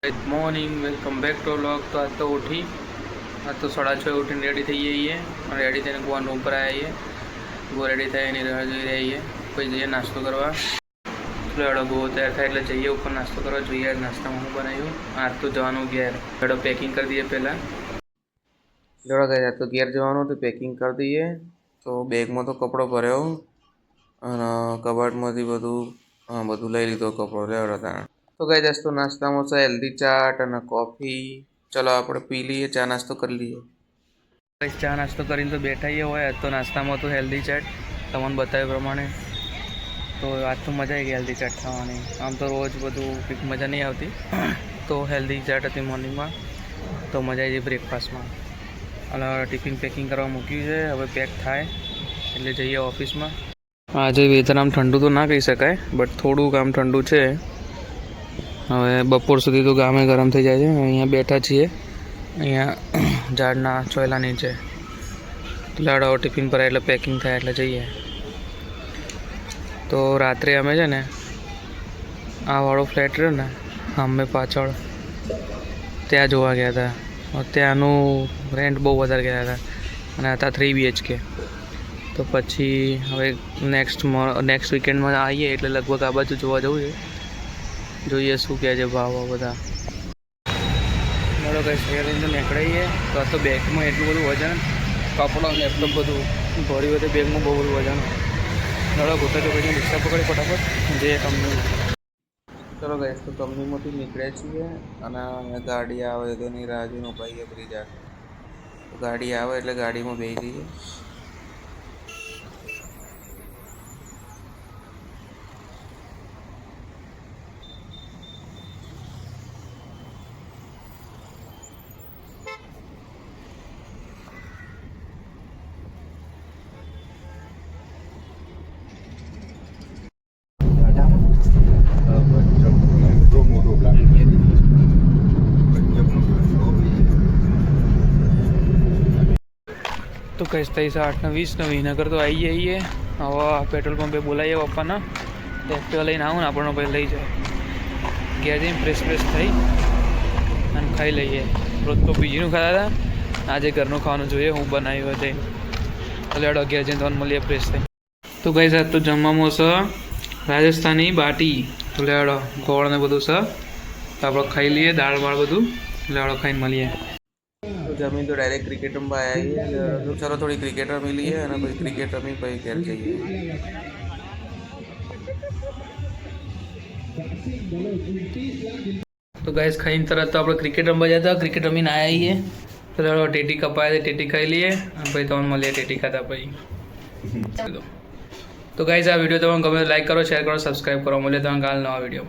Good morning, welcome back to vlog. तो आज तो उठी, आज तो 6:30 उठीने रेडी થઈ જઈએ અને રેડી થઈને ગોવાન રૂમ પર આવીએ। ગો રેડી થાય એની રાહ જોઈ રહીએ, પછી જઈએ નાસ્તો કરવા। લેડો ગો તૈયાર થાય એટલે જઈએ ઉપર નાસ્તો કરવા। જોઈએ નાસ્તામાં હું બનાવ્યું। આજ તો જવાનું ઘેર। લેડો પેકિંગ કરી દઈએ પહેલાં। લેડો ગયા તો ઘેર જવાનું તો પેકિંગ કરી દઈએ। તો બેગમાં તો કપડો ભર્યો અને કબાટમાંથી બધું લઈ લીધો કપડો। લેવડો તાણ तो गए दोस्तों नाश्ता में से हेल्दी चाट और कॉफी। चलो आप पी लीए, चा नास्तो कर लीए। चा नास्तो कर तो बैठा ही हुआ है। तो नाश्ता में तो हेल्दी चाट तमने बताया प्रमाणे तो आज तो मजा आई गई हेल्दी चाट खावानी। आम तो रोज बधु मजा नहीं आती, तो हेल्दी चाट थी मॉर्निंग में तो मजा आई गई ब्रेकफास्ट में। અને ટિફિન પેકિંગ કરવા મૂક્યું છે, હવે પેક થાય એટલે જઈએ ઓફિસમાં। આજે વેધર આમ ઠંડુ તો ના કહી શકાય, બટ થોડુંક આમ ઠંડુ છે। હવે બપોર સુધી તો ગામે ગરમ થઈ જાય છે। અહીંયા બેઠા છીએ, અહીંયા ઝાડના છોયલા નીચે। લાડો ટિફિન પર એટલે પેકિંગ થાય એટલે જઈએ। તો રાત્રે અમે છે ને આ વાળો ફ્લેટ રહ્યો ને અમે પાછળ ત્યાં જોવા ગયા હતા। ત્યાંનું રેન્ટ બહુ વધારે ગયા હતા અને હતા 3 BHK। તો પછી હવે નેક્સ્ટ વીકેન્ડમાં આવીએ એટલે લગભગ આ બાજુ જોવા જવું છે। જોઈએ શું કહે છે ભાવ બધા। મારો કંઈ શેર લઈને નીકળીએ તો આ તો બેગમાં એટલું બધું વજન, કપડો લેપટોપ બધું ભરી બધે બેગમાં બહુ બધું વજન। ચલો ગોતા તો પછી રિક્ષા પકડી ફટાફટ જે કંપની। ચલો ગઈ તો કંપનીમાંથી નીકળ્યા છીએ અને ગાડી આવે તો એની રાહ જોઈને ઉભાઈએ બ્રિજ આગળ। ગાડી આવે એટલે ગાડીમાં બેસી જઈએ। तो कैसे 8:20 વિનગર તો આવી જઈએ। હવે પેટ્રોલ પંપે બોલાવીએ પપ્પાને, એક્ટિવા લઈને આવું ને આપણને પછી લઈ જાય। ઘેર જઈને ફ્રેશ થઈ અને ખાઈ લઈએ। રોજ તો પીજીનું ખાતા હતા, આજે ઘરનું ખાવાનું જોઈએ હું બનાવ્યું હતું। તો લેડો ઘેર જઈને તમને મળીએ ફ્રેશ થઈ। તો ગઈ સાહેબ તો જમવામાં છે રાજસ્થાની બાટી। તો લેડો ગોળ ને બધું છે, તો આપણે ખાઈ લઈએ દાળ વાળ બધું। લેડો ખાઈને મળીએ। तो जमीन तो डायरेक्ट क्रिकेट रमवा आया है। तो चलो थोड़ी क्रिकेट रमी लीए और भाई क्रिकेट रमी भाई घर जाइए। तो गैस खाई तरह तो आप क्रिकेट रमवा जाता, क्रिकेट रमी आया ही है। तो चलो टेटी कपाए थे, टेटी खाई लिए भाई तब मिले टेटी खाता भाई। तो गाइस आ वीडियो तब गमे लाइक करो, शेयर करो, सब्सक्राइब करो। मिले तो काल नवा वीडियो में।